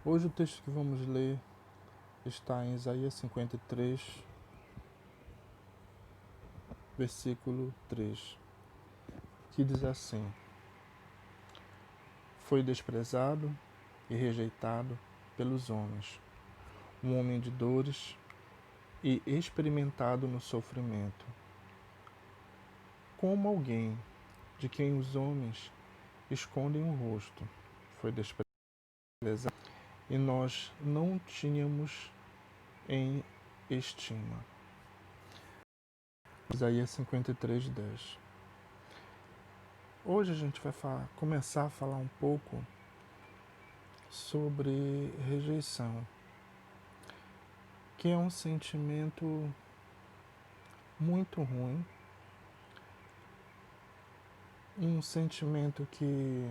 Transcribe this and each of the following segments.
Hoje o texto que vamos ler está em Isaías 53, versículo 3, que diz assim: Foi desprezado e rejeitado pelos homens, um homem de dores e experimentado no sofrimento, como alguém de quem os homens escondem o rosto. Foi desprezado e nós não tínhamos em estima. Isaías 53, 10. Hoje a gente vai começar a falar um pouco sobre rejeição, que é um sentimento muito ruim, um sentimento que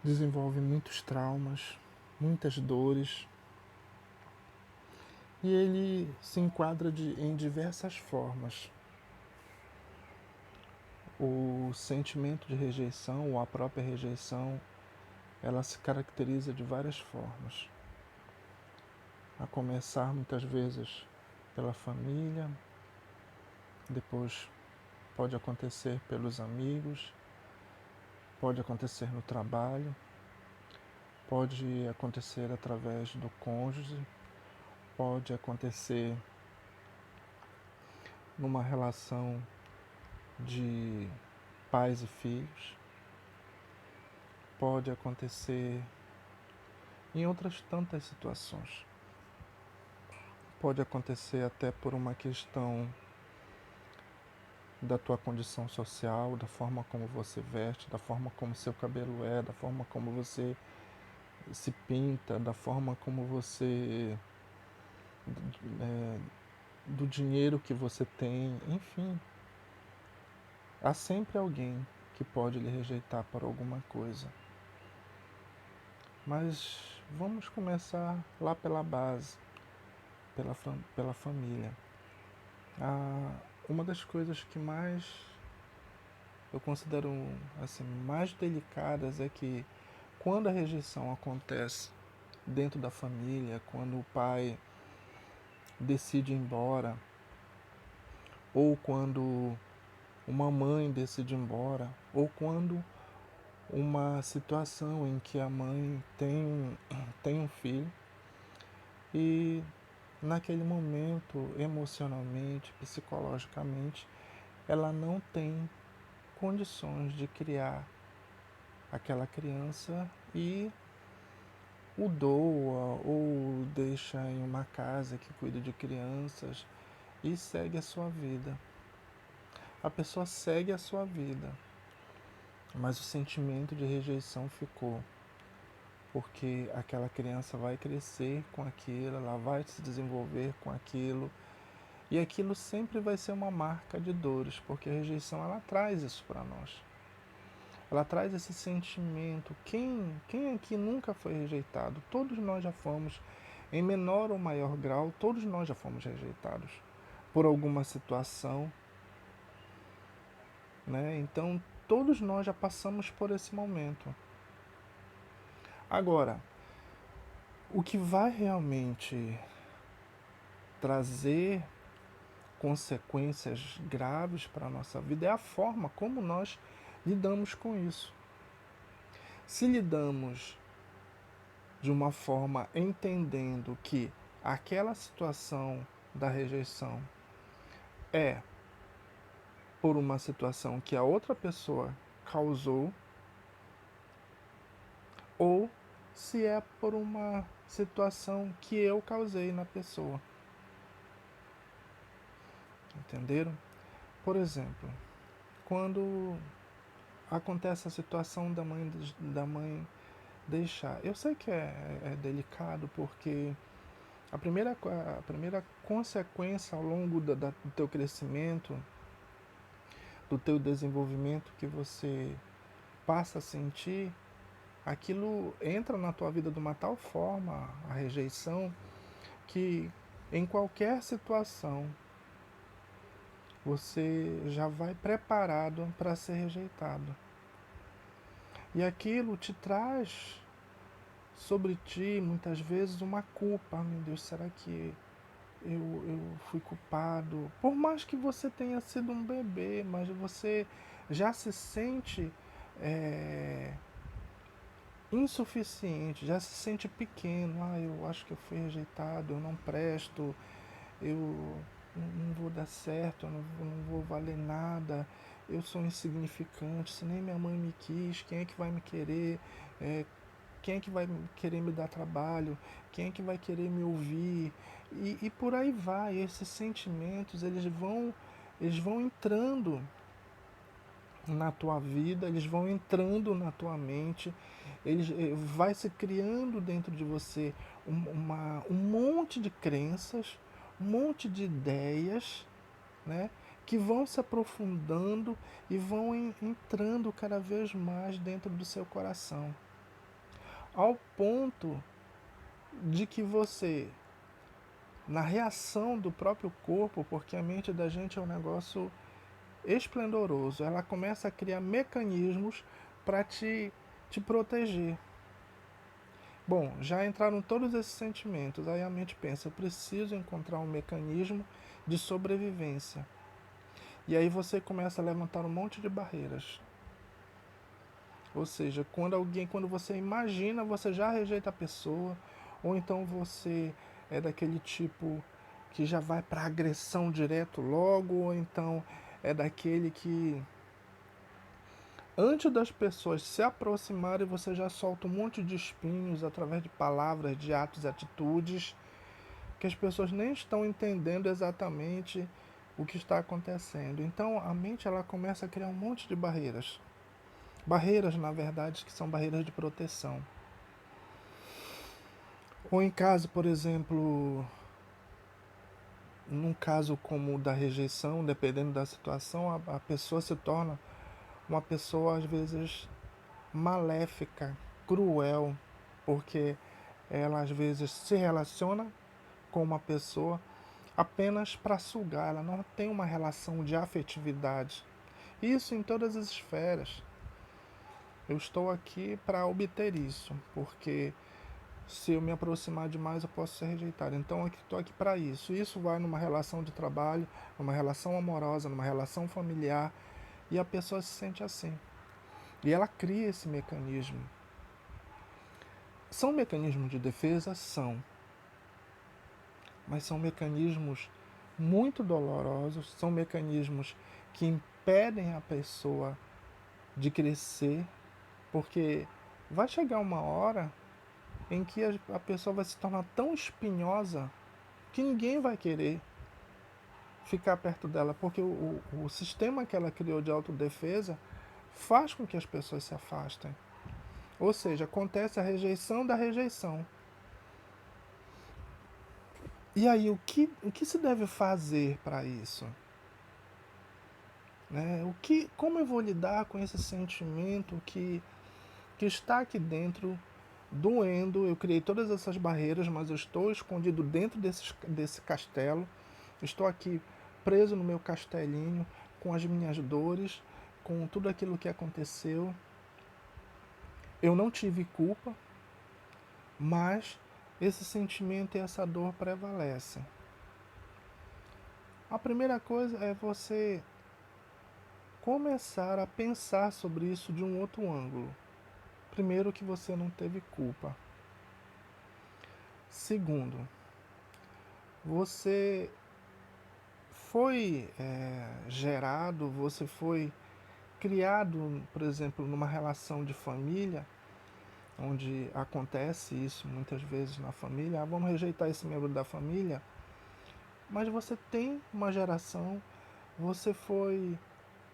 desenvolve muitos traumas, muitas dores, e ele se enquadra em diversas formas. O sentimento de rejeição, ou a própria rejeição, ela se caracteriza de várias formas. A começar muitas vezes pela família, depois pode acontecer pelos amigos, pode acontecer no trabalho, pode acontecer através do cônjuge, pode acontecer numa relação de pais e filhos, pode acontecer em outras tantas situações. Pode acontecer até por uma questão da tua condição social, da forma como você veste, da forma como seu cabelo é, da forma como você se pinta, da forma como você do dinheiro que você tem, enfim. Há sempre alguém que pode lhe rejeitar por alguma coisa. Mas vamos começar lá pela base, pela família. Uma das coisas que mais eu considero assim, mais delicadas é que quando a rejeição acontece dentro da família, quando o pai decide ir embora, ou quando uma mãe decide ir embora, ou quando uma situação em que a mãe tem um filho e naquele momento, emocionalmente, psicologicamente, ela não tem condições de criar aquela criança e o doa ou deixa em uma casa que cuida de crianças e segue a sua vida. A pessoa segue a sua vida, mas o sentimento de rejeição ficou, porque aquela criança vai crescer com aquilo, ela vai se desenvolver com aquilo, e aquilo sempre vai ser uma marca de dores, porque a rejeição ela traz isso para nós. Ela traz esse sentimento. Quem aqui nunca foi rejeitado? Todos nós já fomos, em menor ou maior grau, todos nós já fomos rejeitados por alguma situação, né? Então, todos nós já passamos por esse momento. Agora, o que vai realmente trazer consequências graves para a nossa vida é a forma como nós lidamos com isso. Se lidamos de uma forma entendendo que aquela situação da rejeição é por uma situação que a outra pessoa causou, ou se é por uma situação que eu causei na pessoa. Entenderam? Por exemplo, quando acontece a situação da mãe deixar. Eu sei que é delicado porque a primeira consequência ao longo do teu crescimento, do teu desenvolvimento que você passa a sentir, aquilo entra na tua vida de uma tal forma, a rejeição, que em qualquer situação você já vai preparado para ser rejeitado. E aquilo te traz sobre ti, muitas vezes, uma culpa. Meu Deus, será que eu fui culpado? Por mais que você tenha sido um bebê, mas você já se sente é, insuficiente, já se sente pequeno. Ah, eu acho que eu fui rejeitado, eu não presto, eu não vou dar certo, eu não vou valer nada, eu sou insignificante, se nem minha mãe me quis, quem é que vai me querer? É, quem é que vai querer me dar trabalho? Quem é que vai querer me ouvir? E por aí vai. Esses sentimentos, eles vão entrando na tua vida, eles vão entrando na tua mente, vai se criando dentro de você um monte de crenças, um monte de ideias, né, que vão se aprofundando e vão entrando cada vez mais dentro do seu coração, ao ponto de que você, na reação do próprio corpo, porque a mente da gente é um negócio esplendoroso, ela começa a criar mecanismos para te proteger. Bom, já entraram todos esses sentimentos, aí a mente pensa, eu preciso encontrar um mecanismo de sobrevivência. E aí você começa a levantar um monte de barreiras. Ou seja, quando você imagina, você já rejeita a pessoa, ou então você é daquele tipo que já vai para agressão direto logo, ou então é daquele que antes das pessoas se aproximarem, você já solta um monte de espinhos através de palavras, de atos e atitudes, que as pessoas nem estão entendendo exatamente o que está acontecendo. Então a mente ela começa a criar um monte de barreiras. Barreiras, na verdade, que são barreiras de proteção. Ou em caso, por exemplo, num caso como o da rejeição, dependendo da situação, a pessoa se torna uma pessoa às vezes maléfica, cruel, porque ela às vezes se relaciona com uma pessoa apenas para sugar, ela não tem uma relação de afetividade. Isso em todas as esferas. Eu estou aqui para obter isso, porque se eu me aproximar demais eu posso ser rejeitado. Então eu estou aqui para isso. Isso vai numa relação de trabalho, numa relação amorosa, numa relação familiar, e a pessoa se sente assim. E ela cria esse mecanismo. São mecanismos de defesa? São. Mas são mecanismos muito dolorosos, são mecanismos que impedem a pessoa de crescer, porque vai chegar uma hora em que a pessoa vai se tornar tão espinhosa que ninguém vai querer ficar perto dela, porque o sistema que ela criou de autodefesa faz com que as pessoas se afastem. Ou seja, acontece a rejeição da rejeição. E aí, o que se deve fazer para isso? Né? Como eu vou lidar com esse sentimento que está aqui dentro, doendo? Eu criei todas essas barreiras, mas eu estou escondido dentro desse castelo. Estou aqui preso no meu castelinho, com as minhas dores, com tudo aquilo que aconteceu. Eu não tive culpa, mas esse sentimento e essa dor prevalecem. A primeira coisa é você começar a pensar sobre isso de um outro ângulo. Primeiro, que você não teve culpa. Segundo, você foi gerado, você foi criado, por exemplo, numa relação de família, onde acontece isso muitas vezes na família. Ah, vamos rejeitar esse membro da família, mas você tem uma geração, você foi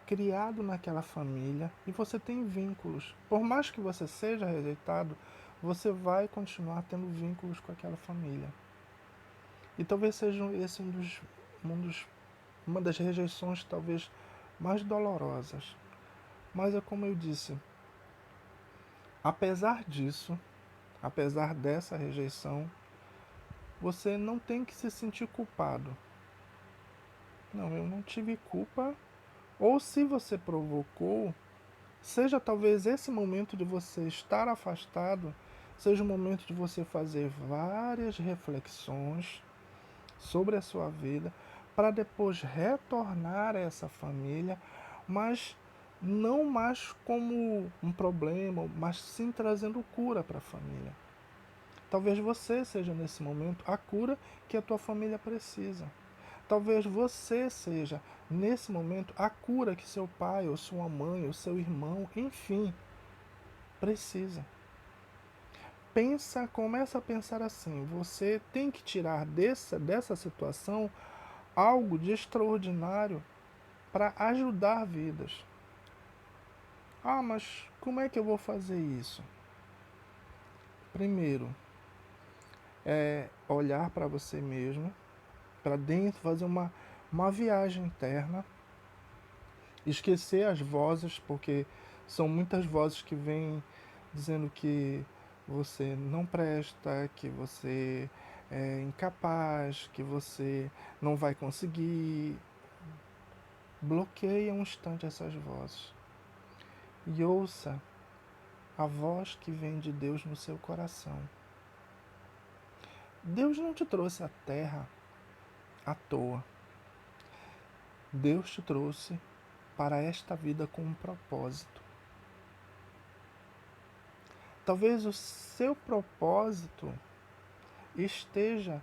criado naquela família e você tem vínculos. Por mais que você seja rejeitado, você vai continuar tendo vínculos com aquela família. E talvez seja esse uma das rejeições talvez mais dolorosas. Mas é como eu disse, apesar disso, apesar dessa rejeição, você não tem que se sentir culpado. Não, eu não tive culpa. Ou se você provocou, seja talvez esse momento de você estar afastado, seja um momento de você fazer várias reflexões sobre a sua vida, para depois retornar a essa família, mas não mais como um problema, mas sim trazendo cura para a família. Talvez você seja nesse momento a cura que a tua família precisa. Talvez você seja nesse momento a cura que seu pai, ou sua mãe, ou seu irmão, enfim, precisa. Começa a pensar assim, você tem que tirar dessa situação algo de extraordinário para ajudar vidas. Ah, mas como é que eu vou fazer isso? Primeiro, é olhar para você mesmo, para dentro, fazer uma viagem interna, esquecer as vozes, porque são muitas vozes que vêm dizendo que você não presta, que você é incapaz, que você não vai conseguir. Bloqueia um instante essas vozes e ouça a voz que vem de Deus no seu coração. Deus não te trouxe à terra à toa. Deus te trouxe para esta vida com um propósito. Talvez o seu propósito esteja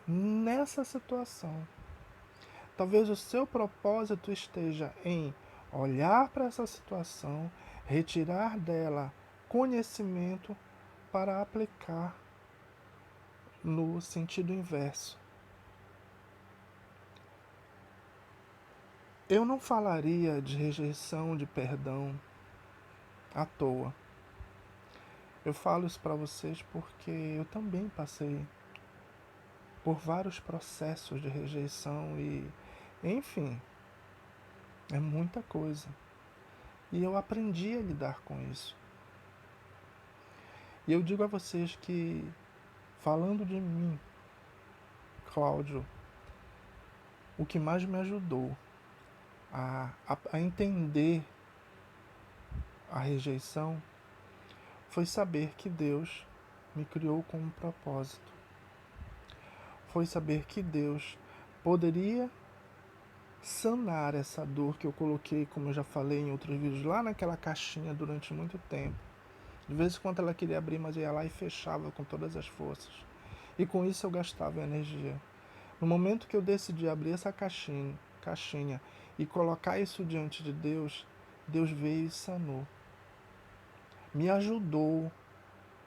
nessa situação. Talvez o seu propósito esteja em olhar para essa situação, retirar dela conhecimento para aplicar no sentido inverso. Eu não falaria de rejeição, de perdão à toa. Eu falo isso para vocês porque eu também passei por vários processos de rejeição e, enfim, é muita coisa. E eu aprendi a lidar com isso. E eu digo a vocês que, falando de mim, Cláudio, o que mais me ajudou a entender a rejeição foi saber que Deus me criou com um propósito. Foi saber que Deus poderia sanar essa dor que eu coloquei, como eu já falei em outros vídeos, lá naquela caixinha durante muito tempo. De vez em quando ela queria abrir, mas eu ia lá e fechava com todas as forças. E com isso eu gastava energia. No momento que eu decidi abrir essa caixinha e colocar isso diante de Deus, Deus veio e sanou. Me ajudou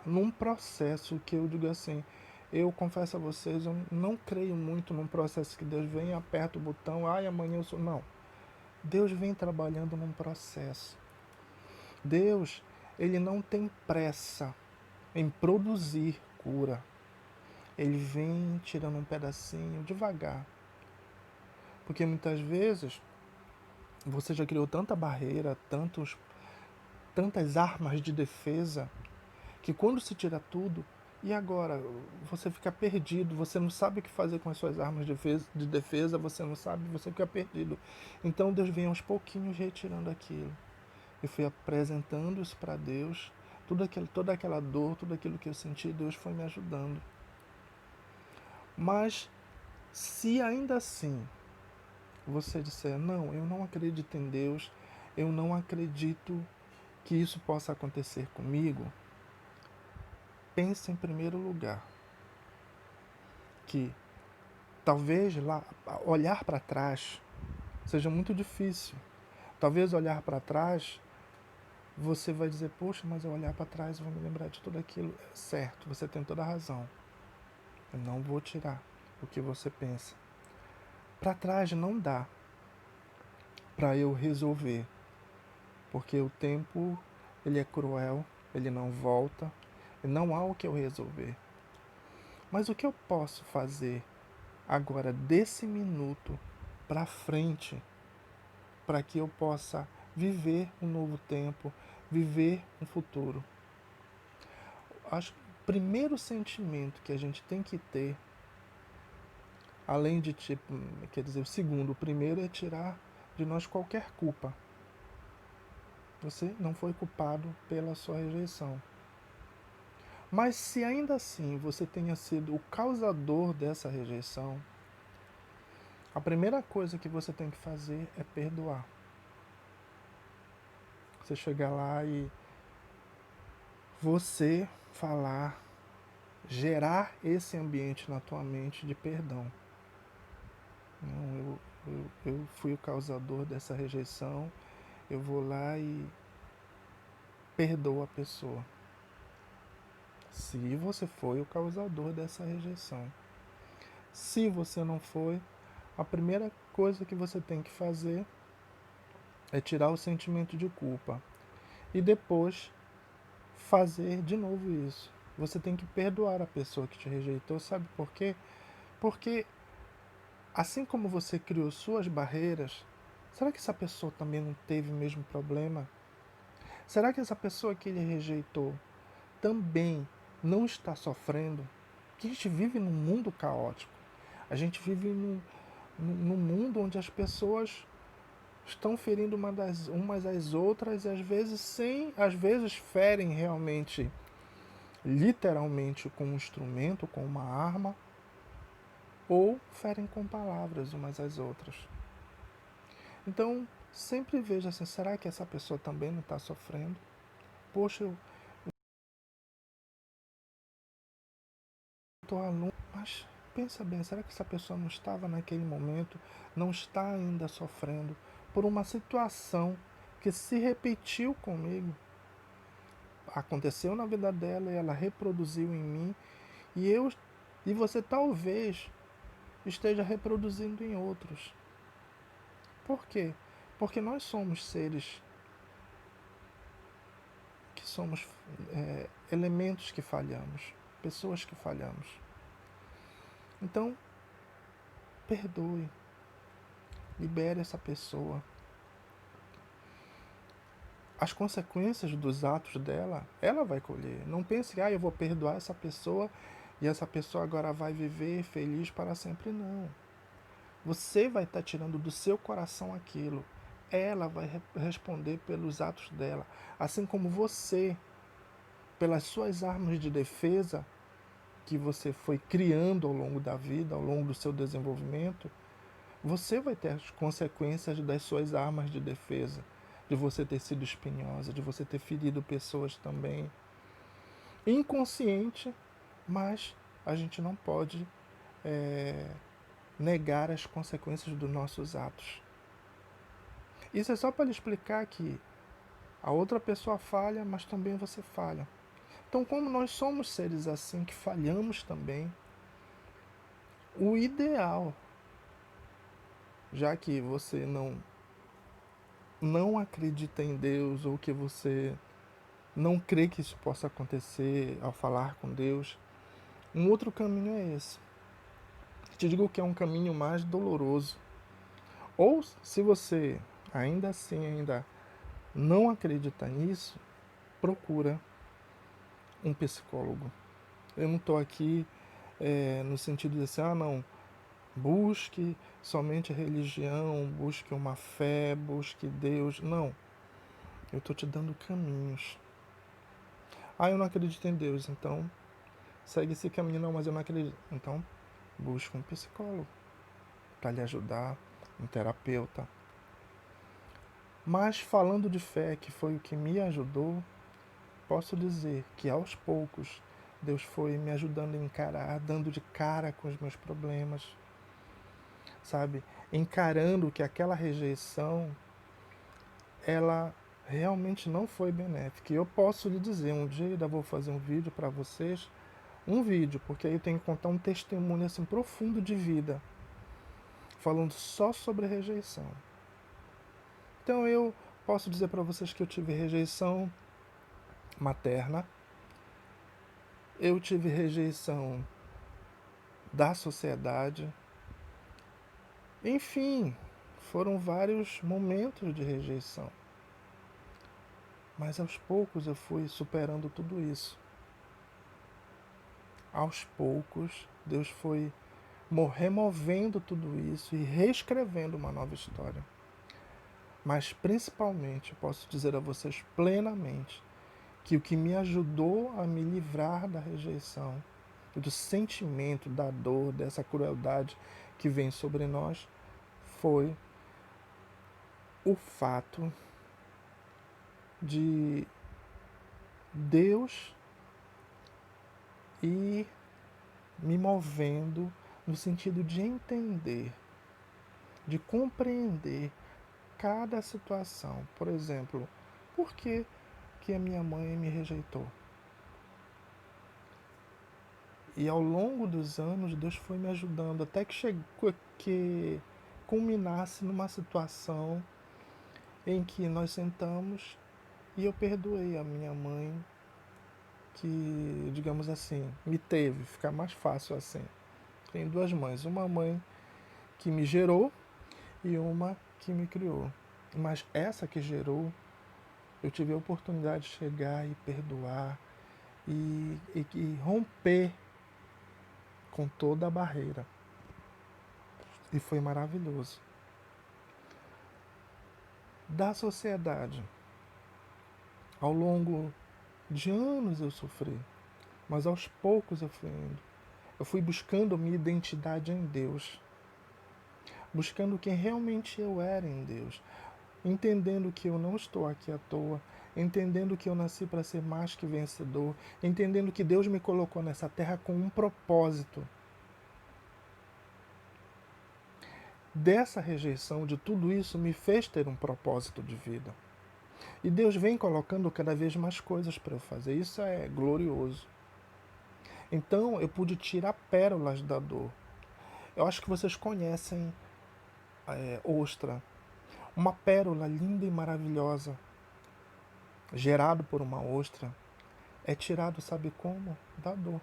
num processo que eu digo assim, eu confesso a vocês, eu não creio muito num processo que Deus vem, aperta o botão, ai, amanhã eu sou... Não. Deus vem trabalhando num processo. Deus, ele não tem pressa em produzir cura. Ele vem tirando um pedacinho devagar. Porque muitas vezes você já criou tanta barreira, tantas armas de defesa, que quando se tira tudo, e agora? Você fica perdido, você não sabe o que fazer com as suas armas de defesa, você não sabe, você fica perdido. Então Deus vem aos pouquinhos retirando aquilo. Eu fui apresentando isso para Deus, toda aquela dor, tudo aquilo que eu senti, Deus foi me ajudando. Mas se ainda assim você disser, não, eu não acredito em Deus, eu não acredito que isso possa acontecer comigo, pense em primeiro lugar que talvez lá olhar para trás seja muito difícil. Talvez olhar para trás você vai dizer, poxa, mas eu olhar para trás vou me lembrar de tudo aquilo. Certo, você tem toda a razão. Eu não vou tirar o que você pensa. Para trás não dá para eu resolver, porque o tempo ele é cruel, ele não volta, e não há o que eu resolver. Mas o que eu posso fazer agora desse minuto para frente, para que eu possa viver um novo tempo, viver um futuro? Acho que o primeiro sentimento que a gente tem que ter, além de quer dizer, o primeiro é tirar de nós qualquer culpa. Você não foi culpado pela sua rejeição. Mas se ainda assim você tenha sido o causador dessa rejeição, a primeira coisa que você tem que fazer é perdoar. Você chegar lá e você falar, gerar esse ambiente na tua mente de perdão. Não, eu fui o causador dessa rejeição, eu vou lá e perdoo a pessoa. Se você foi o causador dessa rejeição. Se você não foi, a primeira coisa que você tem que fazer é tirar o sentimento de culpa. E depois fazer de novo isso. Você tem que perdoar a pessoa que te rejeitou, sabe por quê? Porque assim como você criou suas barreiras, será que essa pessoa também não teve o mesmo problema? Será que essa pessoa que ele rejeitou também não está sofrendo? Porque a gente vive num mundo caótico. A gente vive num mundo onde as pessoas estão ferindo umas às outras e às vezes ferem realmente, literalmente com um instrumento, com uma arma, ou ferem com palavras umas às outras. Então, sempre veja assim, será que essa pessoa também não está sofrendo? Poxa, eu estou aluno, mas pensa bem, será que essa pessoa não estava naquele momento, não está ainda sofrendo por uma situação que se repetiu comigo? Aconteceu na vida dela e ela reproduziu em mim e e você talvez esteja reproduzindo em outros. Por quê? Porque nós somos seres que somos elementos que falhamos, pessoas que falhamos. Então, perdoe, libere essa pessoa. As consequências dos atos dela, ela vai colher. Não pense que eu vou perdoar essa pessoa e essa pessoa agora vai viver feliz para sempre. Não. Você vai estar tirando do seu coração aquilo. Ela vai responder pelos atos dela. Assim como você, pelas suas armas de defesa que você foi criando ao longo da vida, ao longo do seu desenvolvimento, você vai ter as consequências das suas armas de defesa. De você ter sido espinhosa, de você ter ferido pessoas também. Inconsciente, mas a gente não pode negar as consequências dos nossos atos. Isso é só para lhe explicar que a outra pessoa falha, mas também você falha. Então, como nós somos seres assim, que falhamos também, o ideal, já que você não acredita em Deus ou que você não crê que isso possa acontecer ao falar com Deus, um outro caminho é esse. Te digo que é um caminho mais doloroso. Ou se você ainda assim ainda não acredita nisso, procura um psicólogo. Eu não estou aqui no sentido de assim, não, busque somente a religião, busque uma fé, busque Deus. Não. Eu estou te dando caminhos. Eu não acredito em Deus, então segue esse caminho. Não, mas eu não acredito. Então, busque um psicólogo para lhe ajudar, um terapeuta. Mas falando de fé, que foi o que me ajudou, posso dizer que aos poucos Deus foi me ajudando a encarar, dando de cara com os meus problemas, sabe? Encarando que aquela rejeição, ela realmente não foi benéfica. E eu posso lhe dizer, um dia ainda vou fazer um vídeo para vocês, porque aí eu tenho que contar um testemunho assim profundo de vida, falando só sobre rejeição. Então eu posso dizer para vocês que eu tive rejeição materna, eu tive rejeição da sociedade, enfim, foram vários momentos de rejeição. Mas aos poucos eu fui superando tudo isso. Aos poucos, Deus foi removendo tudo isso e reescrevendo uma nova história. Mas principalmente, eu posso dizer a vocês plenamente, que o que me ajudou a me livrar da rejeição, do sentimento, da dor, dessa crueldade que vem sobre nós, foi o fato de Deus ir me movendo no sentido de entender, de compreender cada situação. Por exemplo, por que a minha mãe me rejeitou? E ao longo dos anos, Deus foi me ajudando até que chegou, que culminasse numa situação em que nós sentamos e eu perdoei a minha mãe, que, digamos assim, me teve, fica mais fácil assim. Tenho duas mães, uma mãe que me gerou e uma que me criou. Mas essa que gerou, eu tive a oportunidade de chegar e perdoar e romper com toda a barreira. E foi maravilhoso. Da sociedade, ao longo de anos eu sofri, mas aos poucos eu fui indo. Eu fui buscando minha identidade em Deus, buscando quem realmente eu era em Deus, entendendo que eu não estou aqui à toa, entendendo que eu nasci para ser mais que vencedor, entendendo que Deus me colocou nessa terra com um propósito. Dessa rejeição, de tudo isso, me fez ter um propósito de vida. E Deus vem colocando cada vez mais coisas para eu fazer. Isso é glorioso. Então eu pude tirar pérolas da dor. Eu acho que vocês conhecem ostra. Uma pérola linda e maravilhosa, gerado por uma ostra, é tirado, sabe como? Da dor.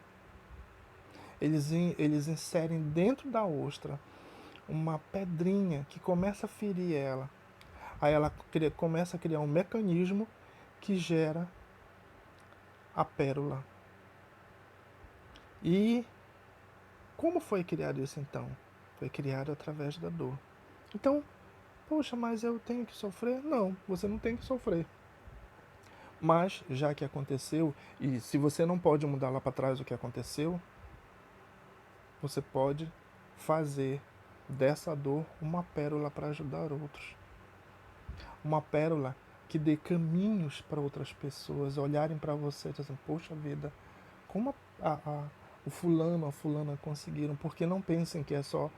Eles inserem dentro da ostra uma pedrinha que começa a ferir ela. Aí ela começa a criar um mecanismo que gera a pérola. E como foi criado isso então? Foi criado através da dor. Então, poxa, mas eu tenho que sofrer? Não, você não tem que sofrer. Mas, já que aconteceu, e se você não pode mudar lá para trás o que aconteceu, você pode fazer dessa dor uma pérola para ajudar outros. Uma pérola que dê caminhos para outras pessoas olharem para você e dizem, poxa vida, como o fulano, a fulana conseguiram, porque não pensem que é só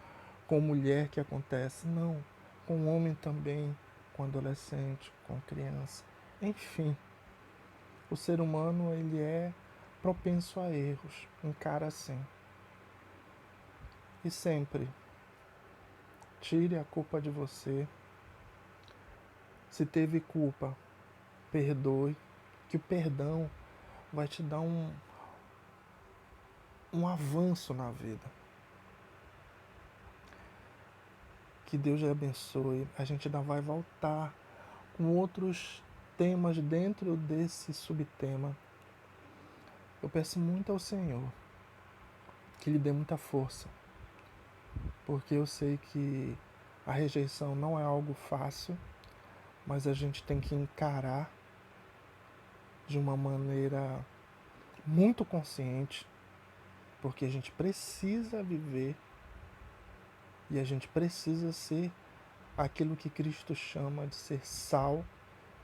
com mulher que acontece, não, com homem também, com adolescente, com criança, enfim, o ser humano ele é propenso a erros, encara assim. E sempre tire a culpa de você. Se teve culpa, perdoe, que o perdão vai te dar um avanço na vida. Que Deus lhe abençoe. A gente ainda vai voltar com outros temas dentro desse subtema. Eu peço muito ao Senhor que lhe dê muita força, porque eu sei que a rejeição não é algo fácil, mas a gente tem que encarar de uma maneira muito consciente, porque a gente precisa viver e a gente precisa ser aquilo que Cristo chama de ser sal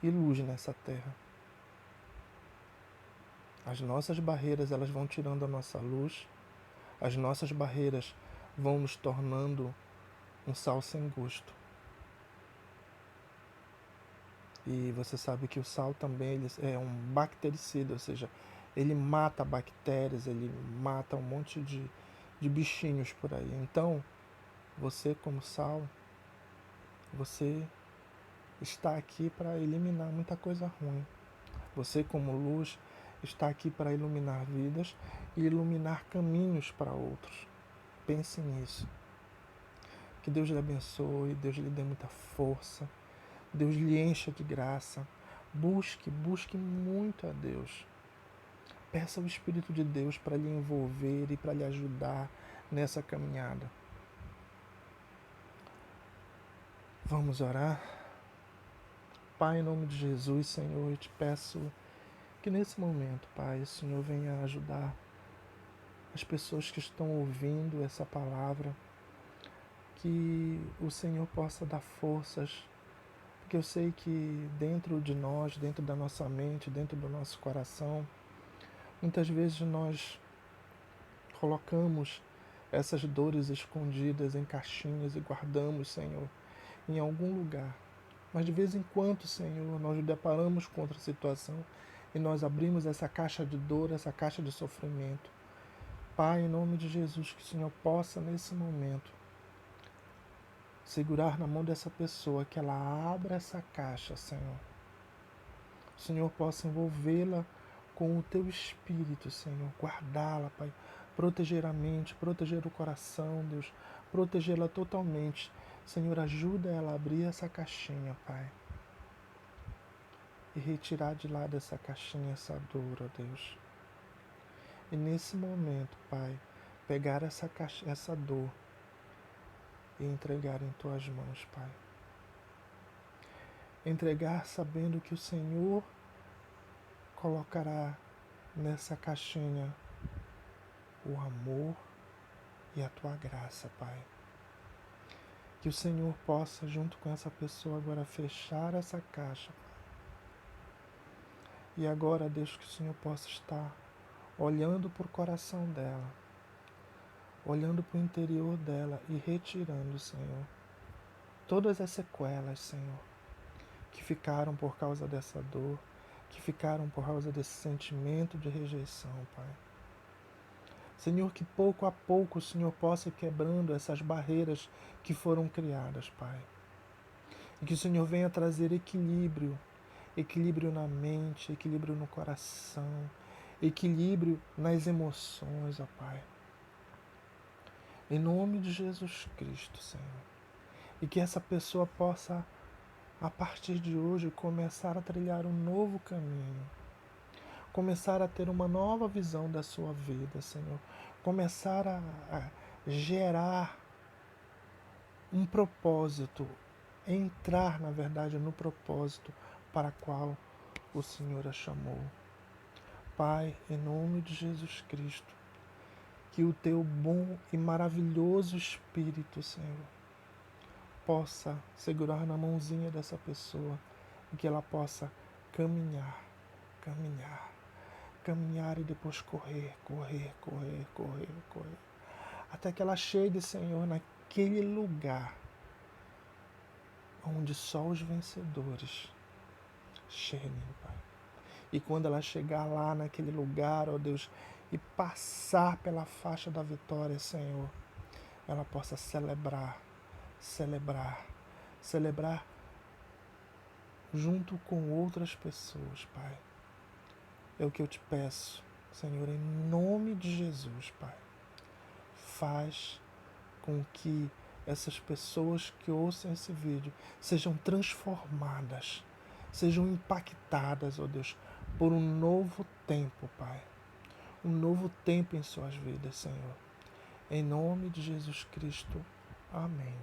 e luz nessa terra. As nossas barreiras elas vão tirando a nossa luz, as nossas barreiras vão nos tornando um sal sem gosto. E você sabe que o sal também ele é um bactericida, ou seja, ele mata bactérias, ele mata um monte de bichinhos por aí. Então, você como sal, você está aqui para eliminar muita coisa ruim. Você como luz está aqui para iluminar vidas e iluminar caminhos para outros. Pense nisso. Que Deus lhe abençoe, Deus lhe dê muita força, Deus lhe encha de graça. Busque muito a Deus. Peça ao Espírito de Deus para lhe envolver e para lhe ajudar nessa caminhada. Vamos orar? Pai, em nome de Jesus, Senhor, eu te peço Que nesse momento, Pai, o Senhor venha ajudar as pessoas que estão ouvindo essa palavra, que o Senhor possa dar forças, porque eu sei que dentro de nós, dentro da nossa mente, dentro do nosso coração, muitas vezes nós colocamos essas dores escondidas em caixinhas e guardamos, Senhor, em algum lugar. Mas de vez em quando, Senhor, nós nos deparamos com outra situação e nós abrimos essa caixa de dor, essa caixa de sofrimento. Pai, em nome de Jesus, que o Senhor possa, nesse momento, segurar na mão dessa pessoa, que ela abra essa caixa, Senhor. O Senhor possa envolvê-la com o Teu Espírito, Senhor. Guardá-la, Pai. Proteger a mente, proteger o coração, Deus. Protegê-la totalmente. Senhor, ajuda ela a abrir essa caixinha, Pai. E retirar de lá dessa caixinha essa dor, ó Deus. E nesse momento, Pai, pegar essa dor e entregar em Tuas mãos, Pai. Entregar sabendo que o Senhor colocará nessa caixinha o amor e a Tua graça, Pai. Que o Senhor possa, junto com essa pessoa, agora fechar essa caixa. E agora, Deus, que o Senhor possa estar olhando para o coração dela, olhando para o interior dela e retirando, Senhor, todas as sequelas, Senhor, que ficaram por causa dessa dor, que ficaram por causa desse sentimento de rejeição, Pai. Senhor, que pouco a pouco o Senhor possa ir quebrando essas barreiras que foram criadas, Pai. E que o Senhor venha trazer equilíbrio, equilíbrio na mente, equilíbrio no coração, equilíbrio nas emoções, ó Pai. Em nome de Jesus Cristo, Senhor. E que essa pessoa possa, a partir de hoje, começar a trilhar um novo caminho. Começar a ter uma nova visão da sua vida, Senhor. Começar a gerar um propósito, entrar, na verdade, no propósito para qual o Senhor a chamou. Pai, em nome de Jesus Cristo, que o Teu bom e maravilhoso Espírito, Senhor, possa segurar na mãozinha dessa pessoa e que ela possa caminhar, caminhar, caminhar e depois correr, correr, correr, correr, correr, até que ela chegue, Senhor, naquele lugar onde só os vencedores cheguem, Pai. E quando ela chegar lá naquele lugar, ó Deus, e passar pela faixa da vitória, Senhor, ela possa celebrar, celebrar, celebrar junto com outras pessoas, Pai. É o que eu te peço, Senhor, em nome de Jesus, Pai. Faz com que essas pessoas que ouçam esse vídeo sejam transformadas, sejam impactadas, ó Deus, por um novo tempo, Pai. Um novo tempo em suas vidas, Senhor. Em nome de Jesus Cristo. Amém.